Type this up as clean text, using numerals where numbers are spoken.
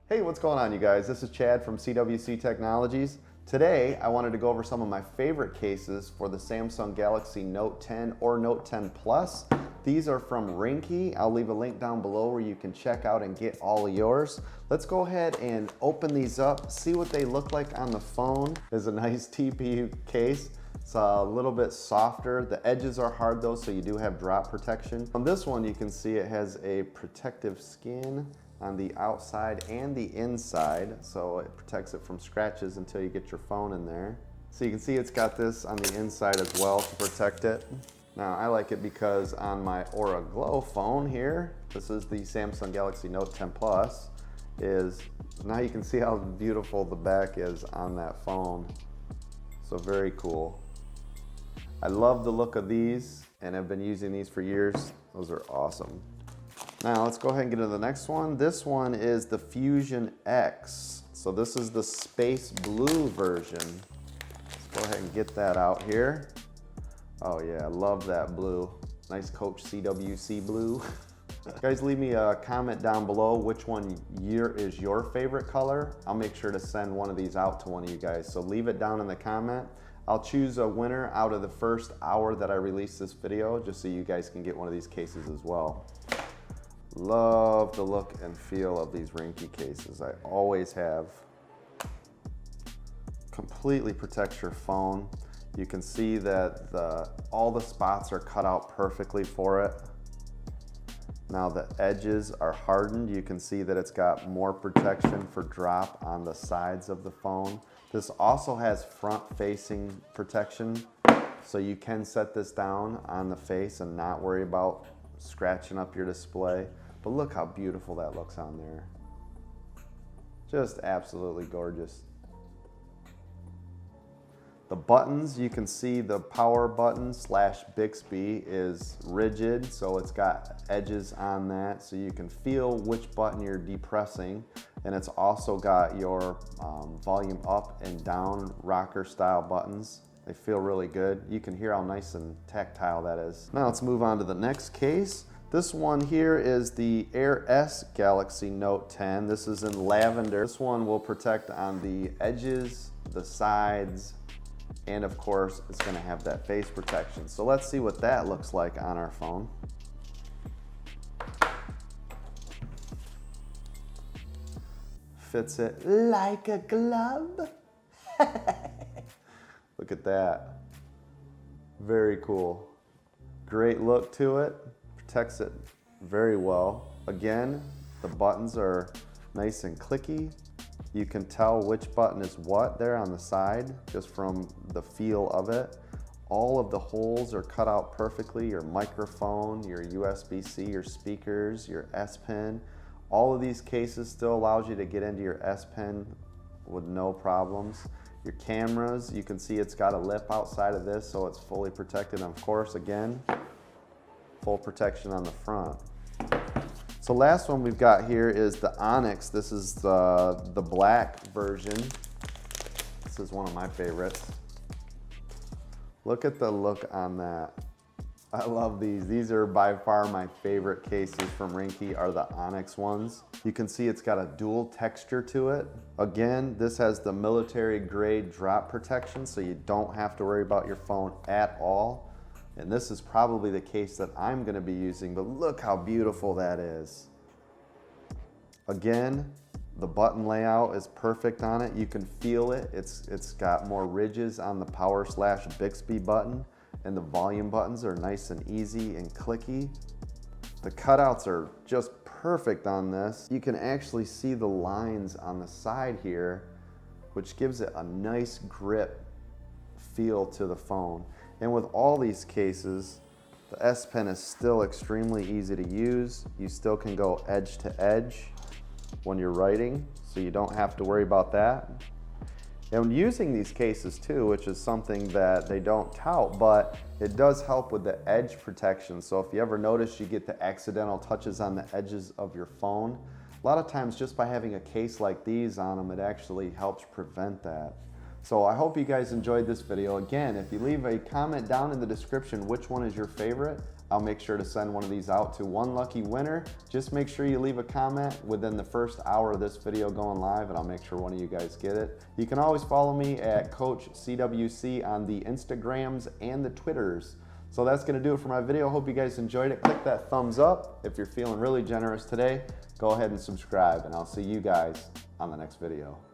Hey, what's going on, you guys? This is Chad from CWC Technologies. Today, I wanted to go over some of my favorite cases for the Samsung Galaxy Note 10 or Note 10 Plus. These are from Ringke. I'll leave a link down below where you can check out and get all of yours. Let's go ahead and open these up, see what they look like on the phone. There's a nice TPU case. It's a little bit softer. The edges are hard though, so you do have drop protection. On this one, you can see it has a protective skin on the outside and the inside, so it protects it from scratches until you get your phone in there. So you can see it's got this on the inside as well to protect it. Now I like it because on my Aura Glow phone here, this is the Samsung Galaxy Note 10 Plus, now you can see how beautiful the back is on that phone. So very cool. I love the look of these and I've been using these for years. Those are awesome. Now let's go ahead and get into the next one. This one is the Fusion X. So this is the space blue version. Let's go ahead and get that out here. Oh yeah, I love that blue. Nice CoachCWC blue. Guys, leave me a comment down below which one is your favorite color. I'll make sure to send one of these out to one of you guys. So leave it down in the comment. I'll choose a winner out of the first hour that I release this video, just so you guys can get one of these cases as well. Love the look and feel of these Ringke cases. I always have. Completely protects your phone. You can see that all the spots are cut out perfectly for it. Now the edges are hardened. You can see that it's got more protection for drop on the sides of the phone. This also has front-facing protection, so you can set this down on the face and not worry about scratching up your display. But look how beautiful that looks on there. Just absolutely gorgeous. The buttons, you can see the power button / Bixby is rigid, so it's got edges on that, so you can feel which button you're depressing. And it's also got your volume up and down rocker style buttons. They feel really good. You can hear how nice and tactile that is. Now let's move on to the next case. This one here is the Air S Galaxy Note 10. This is in lavender. This one will protect on the edges, the sides, and of course, it's gonna have that face protection. So let's see what that looks like on our phone. Fits it like a glove. Look at that. Very cool. Great look to it. Protects it very well. Again, the buttons are nice and clicky. You can tell which button is what there on the side just from the feel of it. All of the holes are cut out perfectly. Your microphone, your USB-C, your speakers, your S Pen. All of these cases still allows you to get into your S Pen with no problems. Your cameras, you can see it's got a lip outside of this, so it's fully protected. And of course, again, full protection on the front. So last one we've got here is the Onyx. This is the black version. This is one of my favorites. Look at the look on that. I love these. These are by far my favorite cases from Ringke are the Onyx ones. You can see it's got a dual texture to it. Again, this has the military grade drop protection, so you don't have to worry about your phone at all. And this is probably the case that I'm gonna be using, but look how beautiful that is. Again, the button layout is perfect on it. You can feel it. It's got more ridges on the power / Bixby button, and the volume buttons are nice and easy and clicky. The cutouts are just perfect on this. You can actually see the lines on the side here, which gives it a nice grip feel to the phone. And with all these cases, the S Pen is still extremely easy to use. You still can go edge to edge when you're writing, so you don't have to worry about that. And using these cases too, which is something that they don't tout, but it does help with the edge protection. So if you ever notice you get the accidental touches on the edges of your phone, a lot of times just by having a case like these on them, it actually helps prevent that. So I hope you guys enjoyed this video. Again, if you leave a comment down in the description which one is your favorite, I'll make sure to send one of these out to one lucky winner. Just make sure you leave a comment within the first hour of this video going live, and I'll make sure one of you guys get it. You can always follow me at CoachCWC on the Instagrams and the Twitters. So that's going to do it for my video. Hope you guys enjoyed it. Click that thumbs up. If you're feeling really generous today, go ahead and subscribe, and I'll see you guys on the next video.